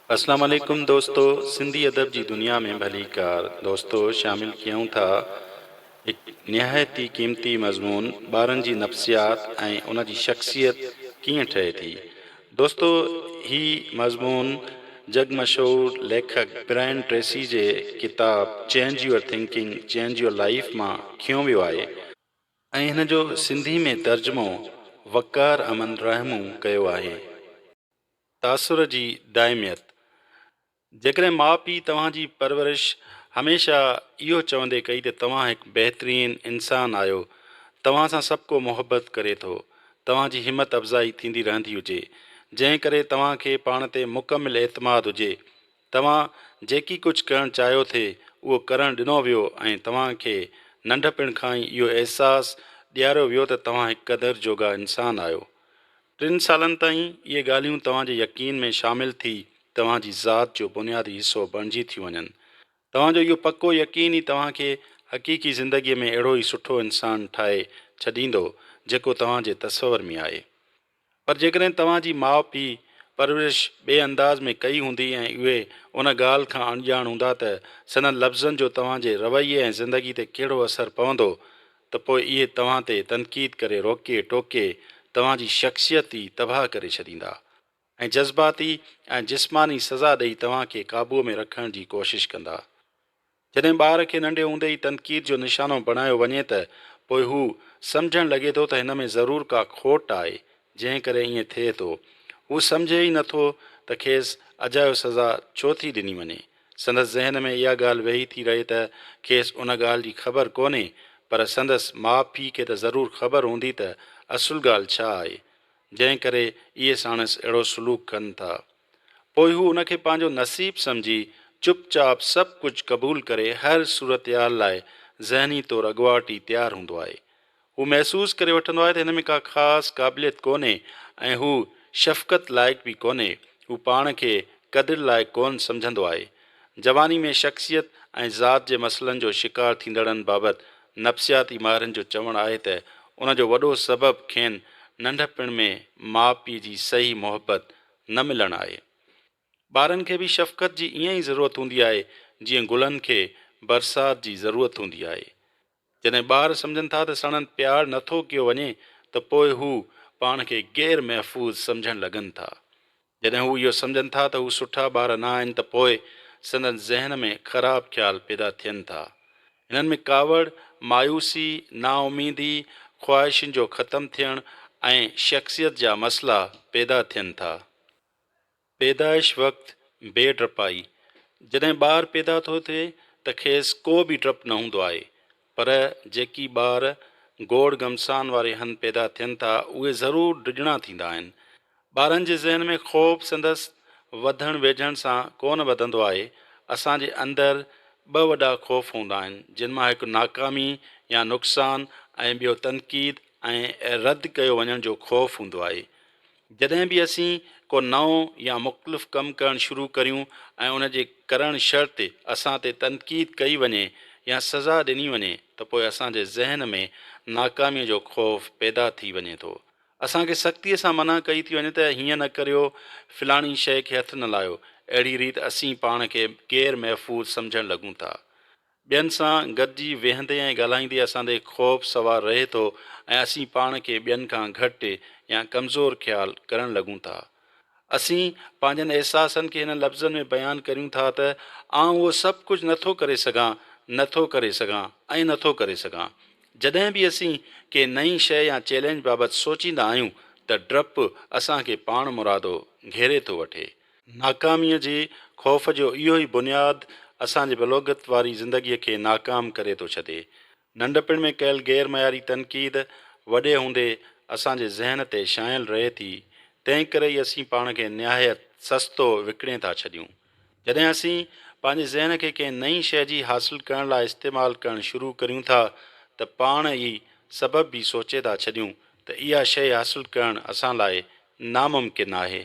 अस्सलाम वालेकुम दोस्तों, सिंधी अदब जी दुनिया में भली कार दोस्तों शामिल कयूं था एक निहायती कीमती मज़मून ॿारनि जी नफ़्सियात ऐं उन जी शख़्सियत कीअं ठहे थी। दोस्तों, ही मज़मून जग मशहूर लेखक ब्रायन ट्रेसी जे किताब change your thinking change your life मां खयों वियो आहे ऐं हिन जो सिंधी में तर्जुमो वकार अमन रहमू कयो आहे। तासुर जी दायमियत। जेकॾहिं माउ पीउ तव्हांजी परवरिश हमेशह इहो चवंदे कई त तव्हां हिकु बहितरीनु इंसानु आहियो, तव्हां सां सभु को मुहबत करे थो, तव्हांजी हिमत अफ़ज़ाई थींदी रहंदी हुजे, जंहिं करे तव्हांखे पाण ते मुकमिल एतमाद हुजे, तव्हां जेकी कुझु करणु चाहियो थे उहो करणु ॾिनो वियो ऐं तव्हांखे नंढपिण खां ई इहो अहसासु ॾियारियो वियो त तव्हां हिकु क़दुरु जोगा इंसानु आहियो। 3 सालनि ताईं इहे ॻाल्हियूं तव्हांजे यकीन में शामिल थी तव्हांजी ज़ात जो बुनियादी हिसो बणिजी थी वञनि। तव्हांजो इहो पको यकीन ई तव्हांखे हक़ीक़ी ज़िंदगीअ में अहिड़ो ई सुठो इंसानु ठाहे छॾींदो जेको तव्हांजे तसवर में आहे। पर जेकॾहिं तव्हांजी माउ पीउ परवरिश ॿिए अंदाज़ में कई हूंदी ऐं उहे उन ॻाल्हि खां अणॼाण हूंदा त सननि लफ़्ज़नि जो तव्हांजे रवैये ऐं ज़िंदगी ते कहिड़ो असरु पवंदो, त पोइ इहे तव्हां ते तनक़ीद करे रोके टोके तव्हांजी शख़्सियत ई तबाह करे छॾींदा ऐं जज़्बाती ऐं जिस्मानी सज़ा ॾेई तव्हांखे क़ाबूअ में रखण जी कोशिशि कंदा। जॾहिं ॿार खे नंढे हूंदे ई तनक़ीद जो निशानो बणायो वञे त पोइ हू सम्झणु लॻे थो त हिन में ज़रूरु का खोट आहे, जंहिं करे ईअं थिए थो। हू सम्झे ई नथो त खेसि अजायो सज़ा छो थी ॾिनी वञे। संदसि ज़हन में इहा ॻाल्हि वेही थी रहे त खेसि उन ॻाल्हि जी ख़बर कोन्हे, पर संदसि माउ पीउ खे त ज़रूरु ख़बर हूंदी त असुलु ॻाल्हि छा आहे, जंहिं करे इहे साणसि अहिड़ो सलूक कनि था। पोइ हू उनखे पंहिंजो नसीबु सम्झी चुपचाप सभु कुझु क़बूल करे हर सूरतयाल लाइ ज़हनी तौरु अॻुवाट ई तयारु हूंदो आहे। हू महसूसु करे वठंदो आहे त हिन में का ख़ासि क़ाबिलियत कोन्हे ऐं हू शफ़क़त लाइक़ु बि कोन्हे। हू पाण खे क़दुरु लाइक़ु कोन सम्झंदो आहे। जवानी में शख़्सियत ऐं ज़ात जे मसइलनि जो शिकार थींदड़नि बाबति नफ़्सियाती माहिरनि जो चवणु आहे त उन जो वॾो सबबु खेनि नंढपिण में माउ पीउ जी सही मुहबत न मिलणु आहे। ॿारनि खे बि शफ़क़त जी ईअं ई ज़रूरत हूंदी आहे जीअं गुलनि खे बरसाति जी ज़रूरत हूंदी आहे। जॾहिं ॿार सम्झनि था त सणनि प्यारु नथो कयो वञे त पोइ हू पाण खे ग़ैर महफ़ूज़ सम्झणु लॻनि था। जॾहिं हू इहो सम्झनि था त हू सुठा ॿार न आहिनि त पोइ संदनि ज़हन में ख़राबु ख़्याल पैदा थियनि था। हिननि में कावड़, मायूसी, नाउमीदी, ख़्वाहिशुनि जो ख़तमु थियणु ऐं शख़्सियत जा मसइला पैदा थियनि था। पैदाइश वक़्तु बेडपाई। जॾहिं ॿारु पैदा थो थिए त खेसि को बि डपु न हूंदो आहे, पर जेकी ॿार गोड़ गमसान वारे हंधि पैदा थियनि था उहे ज़रूरु डिॼणा थींदा आहिनि। ॿारनि जे ज़हन में ख़ौफ़ संदसि वधण वेझण सां कोन वधंदो आहे। असांजे अंदरि 2 वॾा ख़ौफ़ हूंदा आहिनि, जिन मां हिकु नाकामी या नुक़सानु ऐं ॿियो तनक़ीद ऐं रद्द कयो वञण जो ख़ौफ़ हूंदो आहे। जॾहिं बि असीं को नओं या मुख़्तलिफ़ कमु करणु शुरू करियूं ऐं उन जे करण शर्त असां ते तनक़ीद कई वञे या सज़ा ॾिनी वञे त पोइ असांजे ज़हन में नाकामीअ जो ख़ौफ़ पैदा थी वञे थो। असांखे सख़्तीअ सां मना कई थी वञे त हीअं न करियो, फ़लाणी शइ खे हथु न लाहियो। अहिड़ी रीति असीं पाण खे ग़ैर महफ़ूज़ सम्झणु लॻूं था। ॿियनि सां गॾिजी वेहंदे ऐं ॻाल्हाईंदे असांजे ख़ौफ़ सवारु रहे थो ऐं असीं पाण खे ॿियनि खां घटि या कमज़ोर ख़्यालु करणु लॻूं था। असीं पंहिंजनि अहसासनि खे हिन लफ़्ज़नि में बयानु करियूं था त आउं उहो सभु कुझु नथो करे सघां, नथो करे सघां ऐं नथो करे सघां। जॾहिं बि असीं के नई शइ या चैलेंज बाबति सोचींदा आहियूं त डपु असांखे पाण मुरादो घेरे थो वठे। नाकामीअ जे ख़ौफ़ जो इहो ई बुनियादु असांजे बलोगत वारी ज़िंदगीअ खे नाकाम करे थो छॾे। नंढपिण में कयल ग़ैर मयारी तनक़ीद वॾे हूंदे असांजे ज़हन ते छांयल रहे थी। तंहिं करे ई असीं पाण खे निहायत सस्तो विकिणे था छॾियूं। जॾहिं असीं पंहिंजे ज़हन खे कंहिं नई शइ जी हासिलु करण लाइ इस्तेमालु करणु शुरू करियूं था त पाण ई सबबु बि सोचे था छॾियूं त इहा शइ हासिलु करणु असां लाइ नामुमकिन आहे।